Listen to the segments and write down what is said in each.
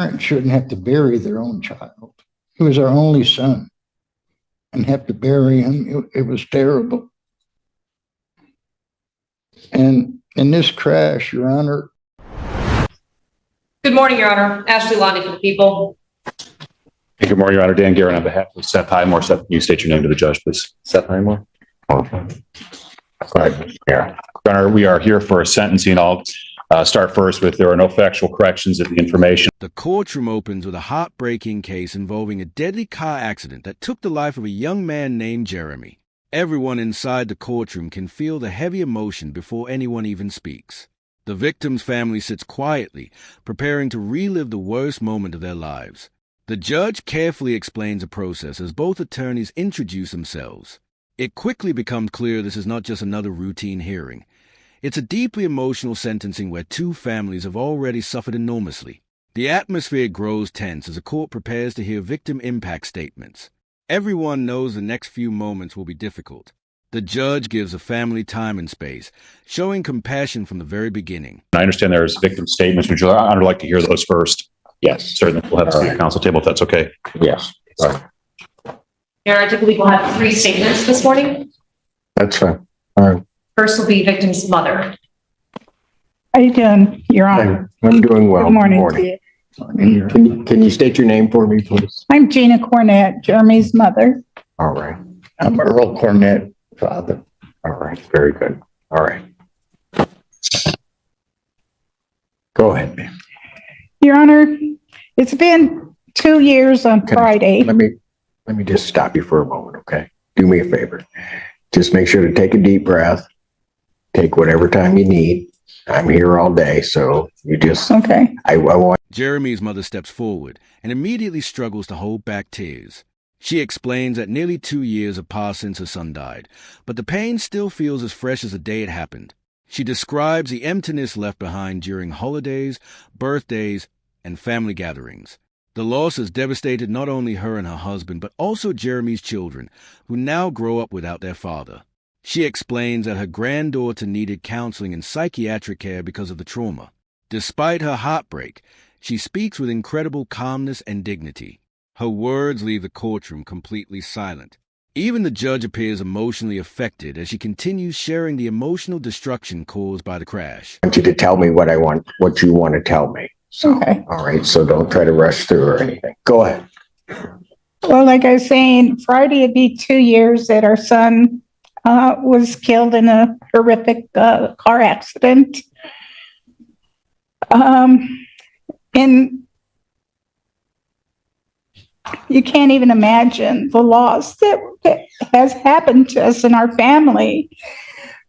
parent shouldn't have to bury their own child. He was our only son, and have to bury him. It was terrible. And in this crash, Your Honor. Good morning, Your Honor. Ashley Lonnie for the people. Hey, good morning, Your Honor. Dan Guerin on behalf of Seth Highmore. Seth, can you state your name to the judge, please? Seth Highmore. Go ahead, Your Honor, we are here for a sentencing. I'll start first with there are no factual corrections of the information. The courtroom opens with a heartbreaking case involving a deadly car accident that took the life of a young man named Jeremy. Everyone inside the courtroom can feel the heavy emotion before anyone even speaks. The victim's family sits quietly, preparing to relive the worst moment of their lives. The judge carefully explains the process as both attorneys introduce themselves. It quickly becomes clear this is not just another routine hearing. It's a deeply emotional sentencing where two families have already suffered enormously. The atmosphere grows tense as the court prepares to hear victim impact statements. Everyone knows the next few moments will be difficult. The judge gives the family time and space, showing compassion from the very beginning. I understand there's victim statements. Would you like to hear those first? Yes. Certainly. We'll have a counsel table if that's okay. Yes. All right. Your Honor, I believe we'll have 3 statements this morning. That's fine. All right. First will be victim's mother. How you doing, Your Honor? I'm doing well. Good morning to you. Can you state your name for me, please? I'm Gina Cornett, Jeremy's mother. All right. I'm Earl Cornett, father. All right. Very good. All right. Go ahead, ma'am. Your Honor, it's been 2 years on Friday. Let me just stop you for a moment, okay? Do me a favor. Just make sure to take a deep breath. Take whatever time you need. I'm here all day, so you just... Okay. I want... Jeremy's mother steps forward and immediately struggles to hold back tears. She explains that nearly 2 years have passed since her son died, but the pain still feels as fresh as the day it happened. She describes the emptiness left behind during holidays, birthdays, and family gatherings. The loss has devastated not only her and her husband, but also Jeremy's children, who now grow up without their father. She explains that her granddaughter needed counseling and psychiatric care because of the trauma. Despite her heartbreak, she speaks with incredible calmness and dignity. Her words leave the courtroom completely silent. Even the judge appears emotionally affected as she continues sharing the emotional destruction caused by the crash. you to tell me what you want to tell me. So, Okay. all right. So don't try to rush through or anything. Go ahead. Well, like I was saying, Friday would be 2 years that our son was killed in a horrific car accident. And you can't even imagine the loss that has happened to us and our family,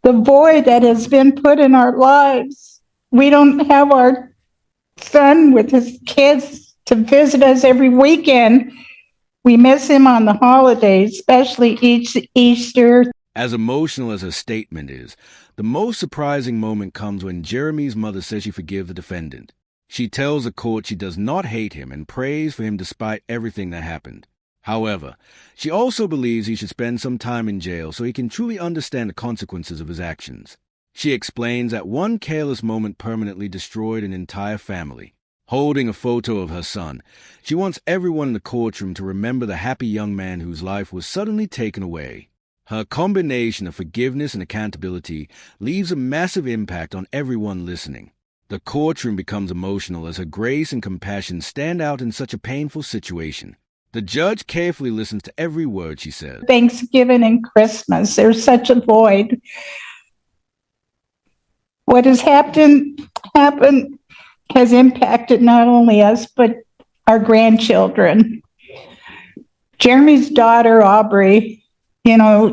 the void that has been put in our lives. We don't have our son with his kids to visit us every weekend. We miss him on the holidays, especially Easter. As emotional as her statement is, the most surprising moment comes when Jeremy's mother says she forgives the defendant. She tells the court she does not hate him and prays for him despite everything that happened. However, she also believes he should spend some time in jail so he can truly understand the consequences of his actions. She explains that one careless moment permanently destroyed an entire family. Holding a photo of her son, she wants everyone in the courtroom to remember the happy young man whose life was suddenly taken away. Her combination of forgiveness and accountability leaves a massive impact on everyone listening. The courtroom becomes emotional as her grace and compassion stand out in such a painful situation. The judge carefully listens to every word she says. Thanksgiving and Christmas, there's such a void. What has happened has impacted not only us, but our grandchildren. Jeremy's daughter, Aubrey,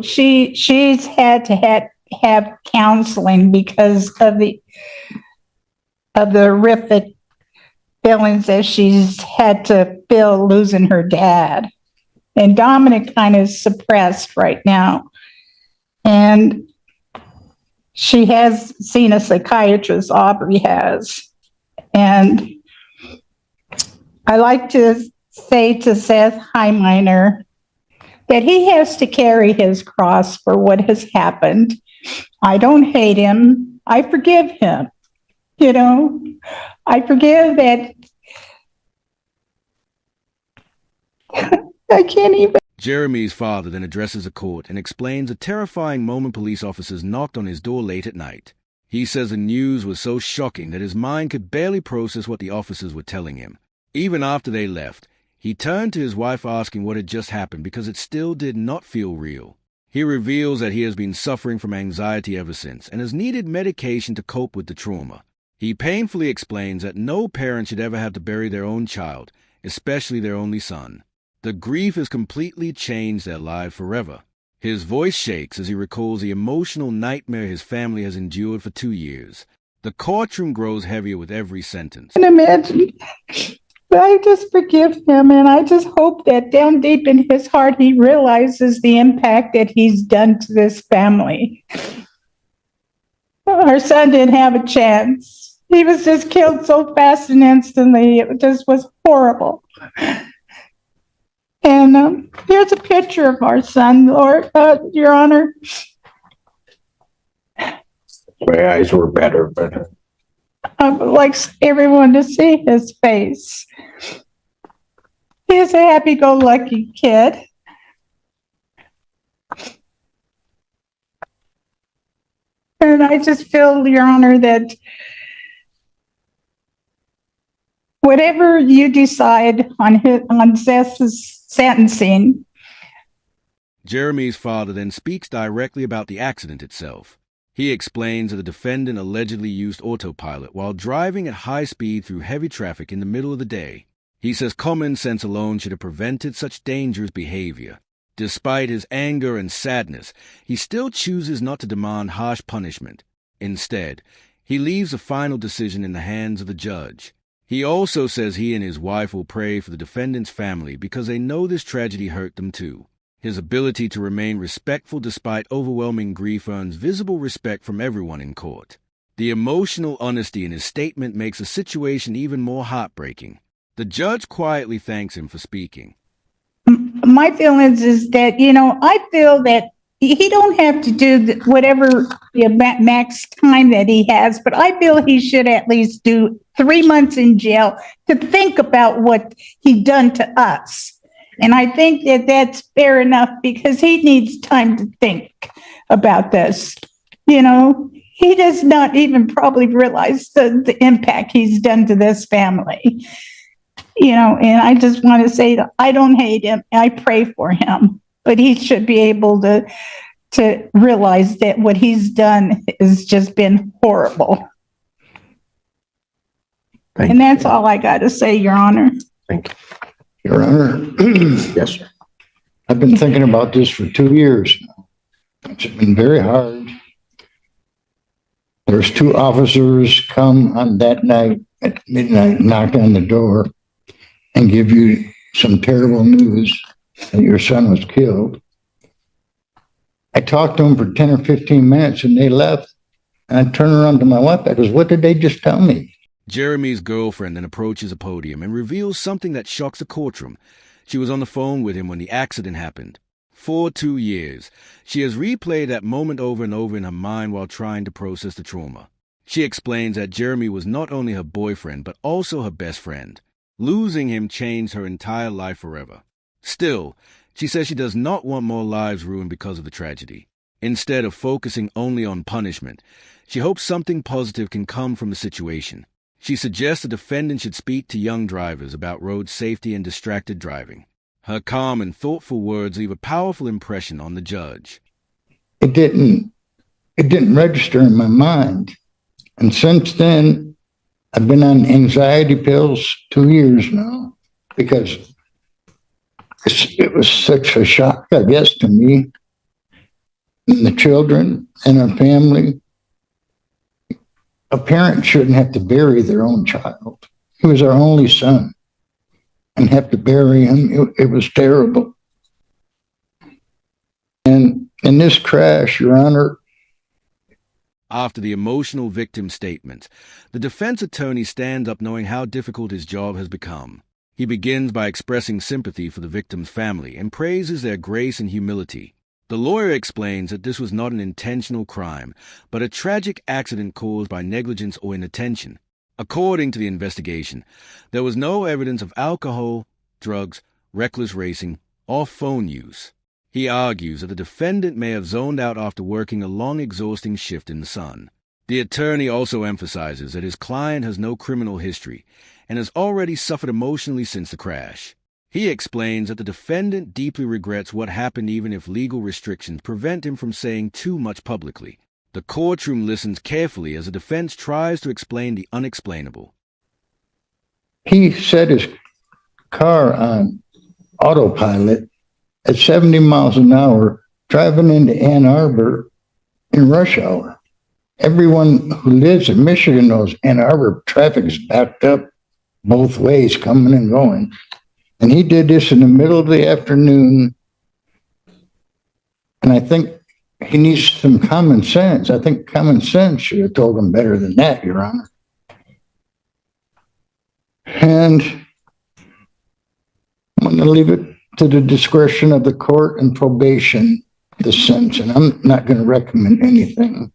she's had to have counseling because of the horrific feelings that she's had to feel losing her dad. And Dominic kind of suppressed right now. And she has seen a psychiatrist, Aubrey has. And I like to say to Seth Highminer that he has to carry his cross for what has happened. I don't hate him. I forgive him. I forgive that I can't even. Jeremy's father then addresses the court and explains a terrifying moment police officers knocked on his door late at night. He says the news was so shocking that his mind could barely process what the officers were telling him. Even after they left, he turned to his wife asking what had just happened because it still did not feel real. He reveals that he has been suffering from anxiety ever since and has needed medication to cope with the trauma. He painfully explains that no parent should ever have to bury their own child, especially their only son. The grief has completely changed their lives forever. His voice shakes as he recalls the emotional nightmare his family has endured for 2 years. The courtroom grows heavier with every sentence. I can imagine. But I just forgive him, and I just hope that down deep in his heart he realizes the impact that he's done to this family. Our son didn't have a chance. He was just killed so fast and instantly. It just was horrible. And here's a picture of our son, Lord, Your Honor. My eyes were better, but I would like everyone to see his face. He's a happy-go-lucky kid. And I just feel, Your Honor, that whatever you decide on Seth's sentencing. Jeremy's father then speaks directly about the accident itself. He explains that the defendant allegedly used autopilot while driving at high speed through heavy traffic in the middle of the day. He says common sense alone should have prevented such dangerous behavior. Despite his anger and sadness, he still chooses not to demand harsh punishment. Instead, he leaves the final decision in the hands of the judge. He also says he and his wife will pray for the defendant's family because they know this tragedy hurt them too. His ability to remain respectful despite overwhelming grief earns visible respect from everyone in court. The emotional honesty in his statement makes the situation even more heartbreaking. The judge quietly thanks him for speaking. My feelings is that, I feel that he don't have to do whatever the max time that he has, but I feel he should at least do 3 months in jail to think about what he done to us. And I think that that's fair enough because he needs time to think about this. He does not even probably realize the impact he's done to this family. And I just want to say that I don't hate him. I pray for him, but he should be able to realize that what he's done has just been horrible. And that's all I got to say, Your Honor. thank you. Your Honor, Yes, sir. I've been thinking about this for 2 years now. It's been very hard. There's 2 officers come on that night at midnight, knock on the door, and give you some terrible news that your son was killed. I talked to them for 10 or 15 minutes and they left. And I turned around to my wife. I goes, what did they just tell me? Jeremy's girlfriend then approaches a podium and reveals something that shocks the courtroom. She was on the phone with him when the accident happened. For 2 years, she has replayed that moment over and over in her mind while trying to process the trauma. She explains that Jeremy was not only her boyfriend, but also her best friend. Losing him changed her entire life forever. Still, she says she does not want more lives ruined because of the tragedy. Instead of focusing only on punishment, she hopes something positive can come from the situation. She suggests the defendant should speak to young drivers about road safety and distracted driving. Her calm and thoughtful words leave a powerful impression on the judge. It didn't register in my mind. And since then, I've been on anxiety pills 2 years now because it was such a shock, I guess, to me and the children and our family. A parent shouldn't have to bury their own child. He was our only son, and have to bury him. It was terrible. And in this crash, Your Honor, After the emotional victim statement, the defense attorney stands up knowing how difficult his job has become. He begins by expressing sympathy for the victim's family and praises their grace and humility. The lawyer explains that this was not an intentional crime, but a tragic accident caused by negligence or inattention. According to the investigation, there was no evidence of alcohol, drugs, reckless racing, or phone use. He argues that the defendant may have zoned out after working a long, exhausting shift in the sun. The attorney also emphasizes that his client has no criminal history and has already suffered emotionally since the crash. He explains that the defendant deeply regrets what happened even if legal restrictions prevent him from saying too much publicly. The courtroom listens carefully as the defense tries to explain the unexplainable. He set his car on autopilot at 70 miles an hour, driving into Ann Arbor in rush hour. Everyone who lives in Michigan knows Ann Arbor traffic is backed up both ways, coming and going. And he did this in the middle of the afternoon. And I think he needs some common sense. I think common sense should have told him better than that, Your Honor. And I'm going to leave it to the discretion of the court and probation, the sentence. And I'm not going to recommend anything.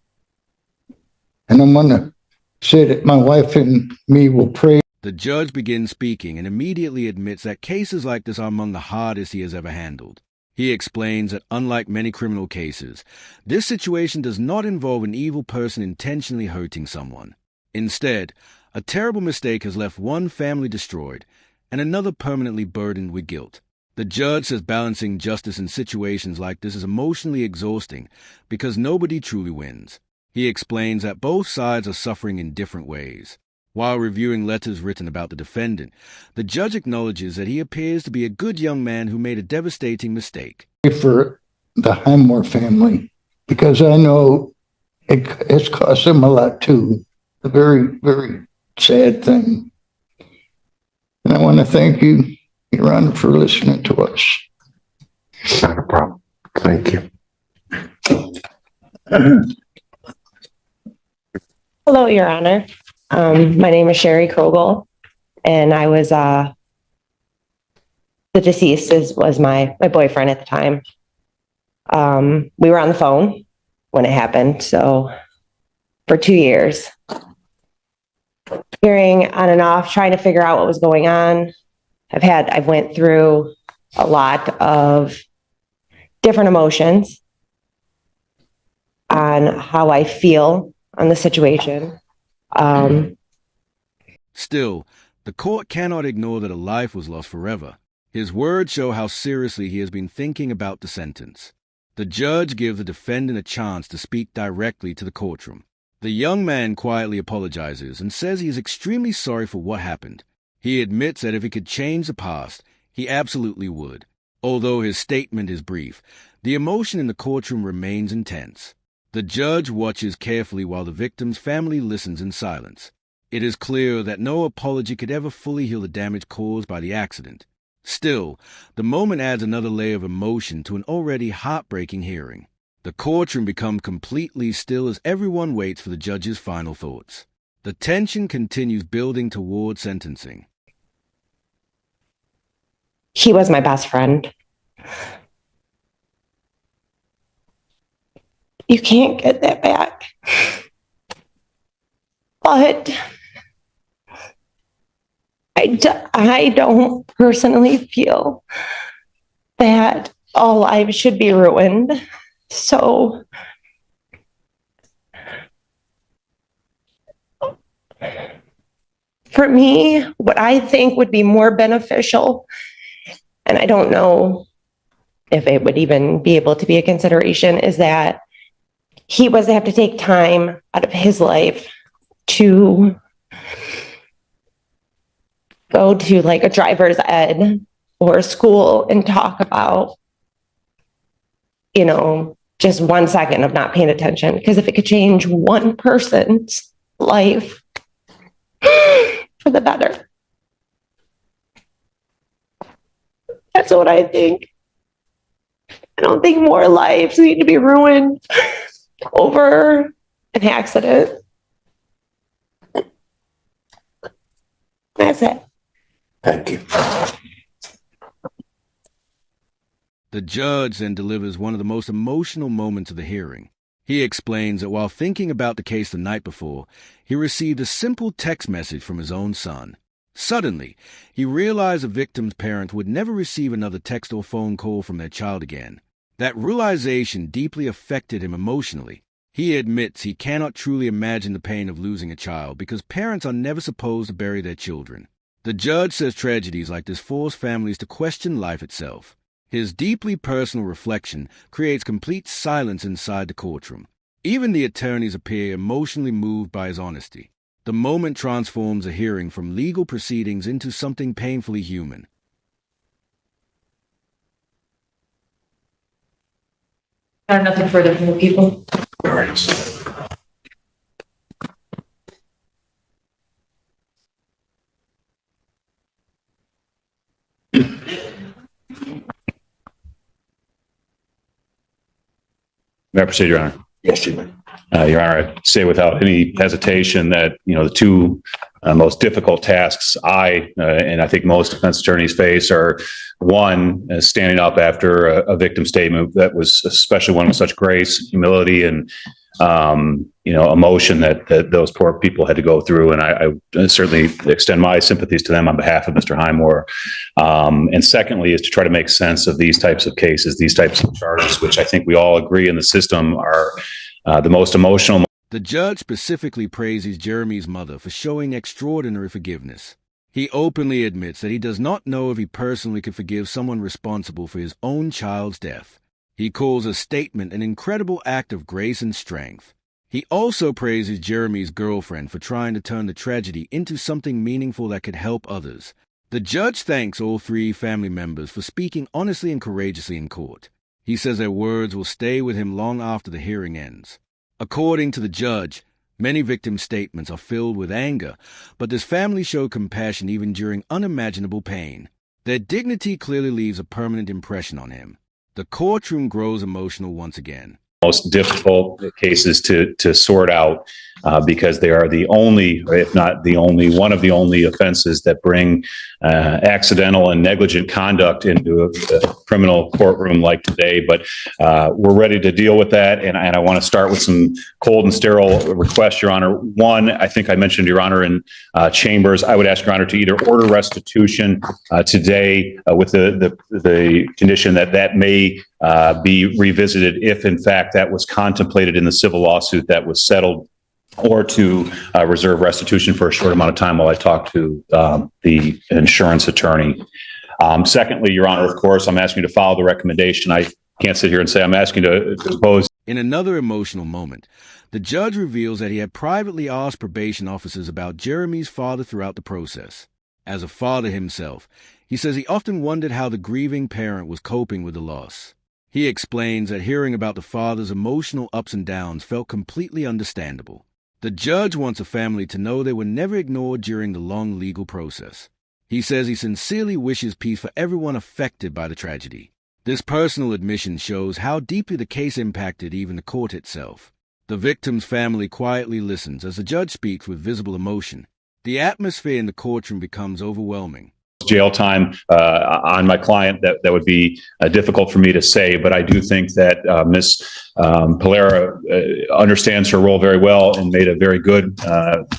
And I'm going to say that my wife and me will pray. The judge begins speaking and immediately admits that cases like this are among the hardest he has ever handled. He explains that unlike many criminal cases, this situation does not involve an evil person intentionally hurting someone. Instead, a terrible mistake has left one family destroyed and another permanently burdened with guilt. The judge says balancing justice in situations like this is emotionally exhausting because nobody truly wins. He explains that both sides are suffering in different ways. While reviewing letters written about the defendant, the judge acknowledges that he appears to be a good young man who made a devastating mistake. For the Highmore family, because I know it's cost them a lot too. A very, very sad thing. And I want to thank you, Your Honor, for listening to us. Not a problem. Thank you. Hello, Your Honor. My name is Sherry Krogel, and I was the deceased was my boyfriend at the time. We were on the phone when it happened, so for 2 years, hearing on and off, trying to figure out what was going on. I've went through a lot of different emotions on how I feel on the situation. Still, the court cannot ignore that a life was lost forever. His words show how seriously he has been thinking about the sentence. The judge gives the defendant a chance to speak directly to the courtroom. The young man quietly apologizes and says he is extremely sorry for what happened. He admits that if he could change the past, he absolutely would. Although his statement is brief, the emotion in the courtroom remains intense. The judge watches carefully while the victim's family listens in silence. It is clear that no apology could ever fully heal the damage caused by the accident. Still, the moment adds another layer of emotion to an already heartbreaking hearing. The courtroom becomes completely still as everyone waits for the judge's final thoughts. The tension continues building toward sentencing. He was my best friend. You can't get that back. But I don't personally feel that all lives should be ruined. So for me, what I think would be more beneficial, and I don't know if it would even be able to be a consideration, is that he was to have to take time out of his life to go to like a driver's ed or a school and talk about, just 1 second of not paying attention. Because if it could change one person's life for the better, that's what I think. I don't think more lives need to be ruined over an accident. That's it. Thank you. The judge then delivers one of the most emotional moments of the hearing. He explains that while thinking about the case the night before, he received a simple text message from his own son. Suddenly, he realized the victim's parents would never receive another text or phone call from their child again. That realization deeply affected him emotionally. He admits he cannot truly imagine the pain of losing a child because parents are never supposed to bury their children. The judge says tragedies like this force families to question life itself. His deeply personal reflection creates complete silence inside the courtroom. Even the attorneys appear emotionally moved by his honesty. The moment transforms a hearing from legal proceedings into something painfully human. Nothing further from the people. May I proceed, Your Honor? Yes, you may. Your Honor, I say without any hesitation that, the two most difficult tasks and I think most defense attorneys face are, one, standing up after a victim statement that was especially one with such grace, humility, and emotion that those poor people had to go through. And I certainly extend my sympathies to them on behalf of Mr. Highmore. And secondly, is to try to make sense of these types of cases, these types of charges, which I think we all agree in the system are the most emotional. The judge specifically praises Jeremy's mother for showing extraordinary forgiveness. He openly admits that he does not know if he personally could forgive someone responsible for his own child's death. He calls a statement an incredible act of grace and strength. He also praises Jeremy's girlfriend for trying to turn the tragedy into something meaningful that could help others. The judge thanks all three family members for speaking honestly and courageously in court. He says their words will stay with him long after the hearing ends. According to the judge, many victim statements are filled with anger, but this family showed compassion even during unimaginable pain. Their dignity clearly leaves a permanent impression on him. The courtroom grows emotional once again. Most difficult cases to sort out because they are the only, if not the only, one of the only offenses that bring accidental and negligent conduct into a criminal courtroom like today. But we're ready to deal with that. And I want to start with some cold and sterile requests, Your Honor. One, I think I mentioned, Your Honor, in chambers, I would ask Your Honor to either order restitution today with the condition that may be revisited if, in fact, that was contemplated in the civil lawsuit that was settled, or to reserve restitution for a short amount of time while I talk to the insurance attorney. Secondly, Your Honor, of course, I'm asking you to follow the recommendation. I can't sit here and say I'm asking to oppose. In another emotional moment, the judge reveals that he had privately asked probation officers about Jeremy's father throughout the process. As a father himself, he says he often wondered how the grieving parent was coping with the loss. He explains that hearing about the father's emotional ups and downs felt completely understandable. The judge wants a family to know they were never ignored during the long legal process. He says he sincerely wishes peace for everyone affected by the tragedy. This personal admission shows how deeply the case impacted even the court itself. The victim's family quietly listens as the judge speaks with visible emotion. The atmosphere in the courtroom becomes overwhelming. Jail time on my client, that would be difficult for me to say, but I do think that Ms. Polera understands her role very well and made a very good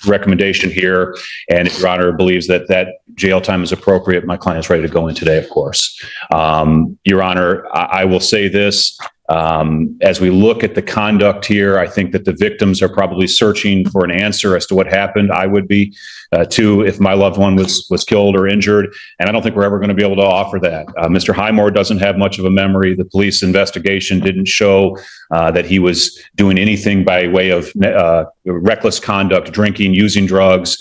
recommendation here. And if Your Honor believes that jail time is appropriate, my client is ready to go in today, of course. Your Honor, I will say this. As we look at the conduct here, I think that the victims are probably searching for an answer as to what happened. I would be too, if my loved one was killed or injured, and I don't think we're ever going to be able to offer that. Mr. Highmore doesn't have much of a memory. The police investigation didn't show that he was doing anything by way of reckless conduct, drinking, using drugs,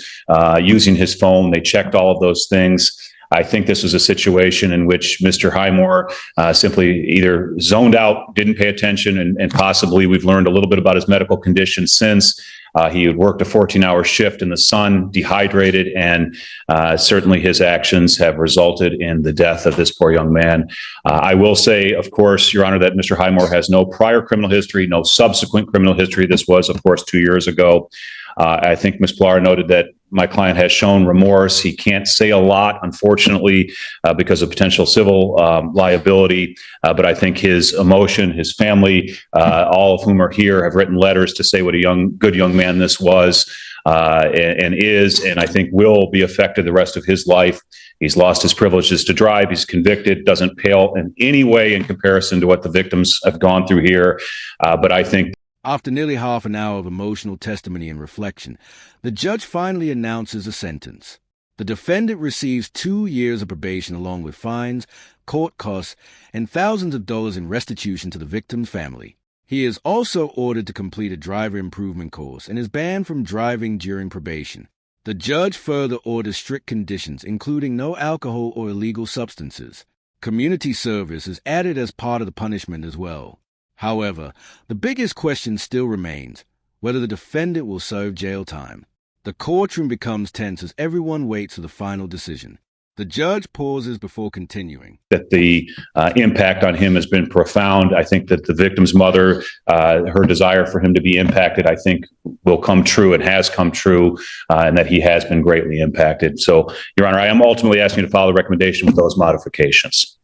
using his phone. They checked all of those things. I think this was a situation in which Mr. Highmore simply either zoned out, didn't pay attention, and possibly we've learned a little bit about his medical condition since. He had worked a 14-hour shift in the sun, dehydrated, and certainly his actions have resulted in the death of this poor young man. I will say, of course, Your Honor, that Mr. Highmore has no prior criminal history, no subsequent criminal history. This was, of course, 2 years ago. I think Ms. Pilar noted that my client has shown remorse. He can't say a lot, unfortunately, because of potential civil liability. But I think his emotion, his family, all of whom are here, have written letters to say what a good young man this was and is, and I think will be affected the rest of his life. He's lost his privileges to drive. He's convicted, doesn't pale in any way in comparison to what the victims have gone through here. But I think after nearly half an hour of emotional testimony and reflection, the judge finally announces a sentence. The defendant receives 2 years of probation along with fines, court costs, and thousands of dollars in restitution to the victim's family. He is also ordered to complete a driver improvement course and is banned from driving during probation. The judge further orders strict conditions, including no alcohol or illegal substances. Community service is added as part of the punishment as well. However, the biggest question still remains whether the defendant will serve jail time. The courtroom becomes tense as everyone waits for the final decision. The judge pauses before continuing. That the impact on him has been profound. I think that the victim's mother, her desire for him to be impacted, I think will come true and has come true, and that he has been greatly impacted. So, Your Honor, I am ultimately asking you to follow the recommendation with those modifications.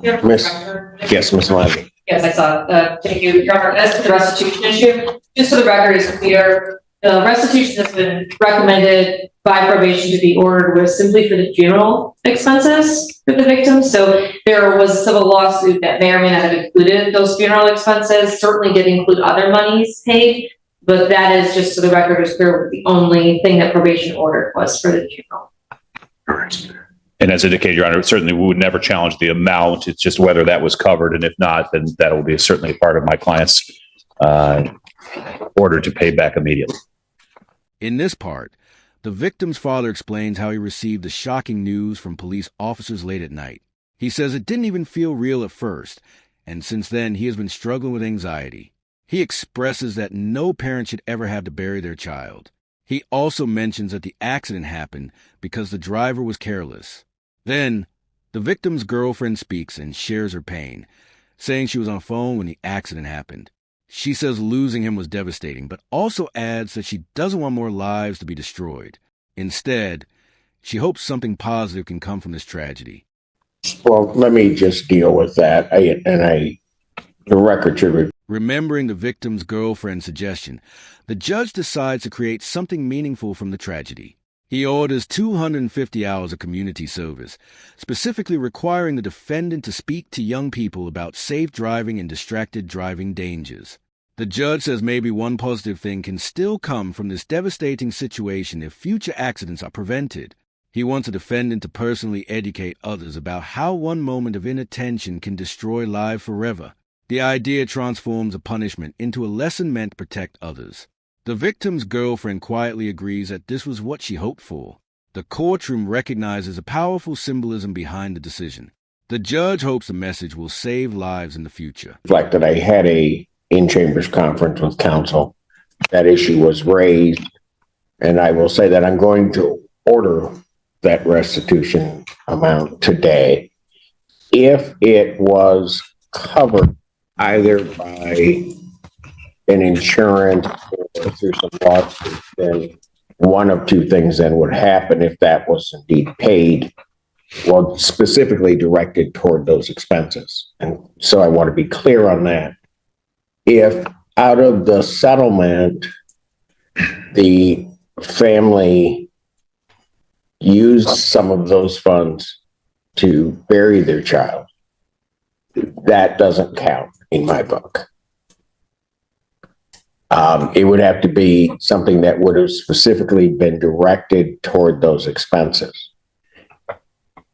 Yes, Ms. Levy. Yes, I saw. Thank you, Your Honor. As to the restitution issue, just so the record is clear, the restitution that's been recommended by probation to be ordered was simply for the funeral expenses for the victim. So there was a civil lawsuit that may or may not have included those funeral expenses, certainly did include other monies paid, but that is, just so the record is clear, the only thing that probation ordered was for the funeral. And as indicated, Your Honor, certainly we would never challenge the amount. It's just whether that was covered. And if not, then that will be certainly part of my client's order to pay back immediately. In this part, the victim's father explains how he received the shocking news from police officers late at night. He says it didn't even feel real at first, and since then he has been struggling with anxiety. He expresses that no parent should ever have to bury their child. He also mentions that the accident happened because the driver was careless. Then, the victim's girlfriend speaks and shares her pain, saying she was on the phone when the accident happened. She says losing him was devastating, but also adds that she doesn't want more lives to be destroyed. Instead, she hopes something positive can come from this tragedy. Well, let me just deal with that. The record should. Remembering the victim's girlfriend's suggestion, the judge decides to create something meaningful from the tragedy. He orders 250 hours of community service, specifically requiring the defendant to speak to young people about safe driving and distracted driving dangers. The judge says maybe one positive thing can still come from this devastating situation if future accidents are prevented. He wants a defendant to personally educate others about how one moment of inattention can destroy lives forever. The idea transforms a punishment into a lesson meant to protect others. The victim's girlfriend quietly agrees that this was what she hoped for. The courtroom recognizes a powerful symbolism behind the decision. The judge hopes the message will save lives in the future. Like that, I had a in-chambers conference with counsel. That issue was raised, and I will say that I'm going to order that restitution amount today. If it was covered either by an insurance or through some lawsuit, then one of two things then would happen if that was indeed paid, well, specifically directed toward those expenses. And so I want to be clear on that. If out of the settlement, the family used some of those funds to bury their child, that doesn't count in my book. It would have to be something that would have specifically been directed toward those expenses.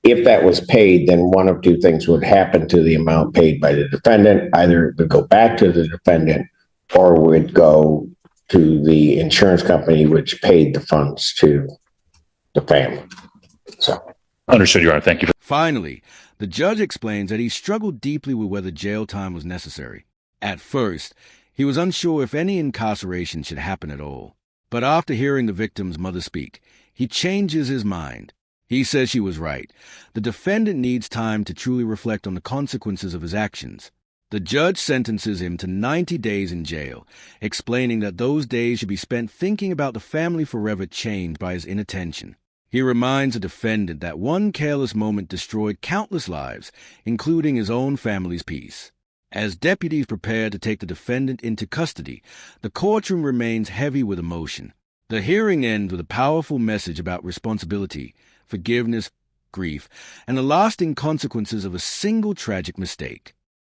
If that was paid, then one of two things would happen to the amount paid by the defendant. Either it would go back to the defendant or would go to the insurance company, which paid the funds to the family. So, Understood, Your Honor. Thank you. Finally, the judge explains that he struggled deeply with whether jail time was necessary. At first, he was unsure if any incarceration should happen at all. But after hearing the victim's mother speak, he changes his mind. He says she was right. The defendant needs time to truly reflect on the consequences of his actions. The judge sentences him to 90 days in jail, explaining that those days should be spent thinking about the family forever changed by his inattention. He reminds the defendant that one careless moment destroyed countless lives, including his own family's peace. As deputies prepare to take the defendant into custody, the courtroom remains heavy with emotion. The hearing ends with a powerful message about responsibility, forgiveness, grief, and the lasting consequences of a single tragic mistake.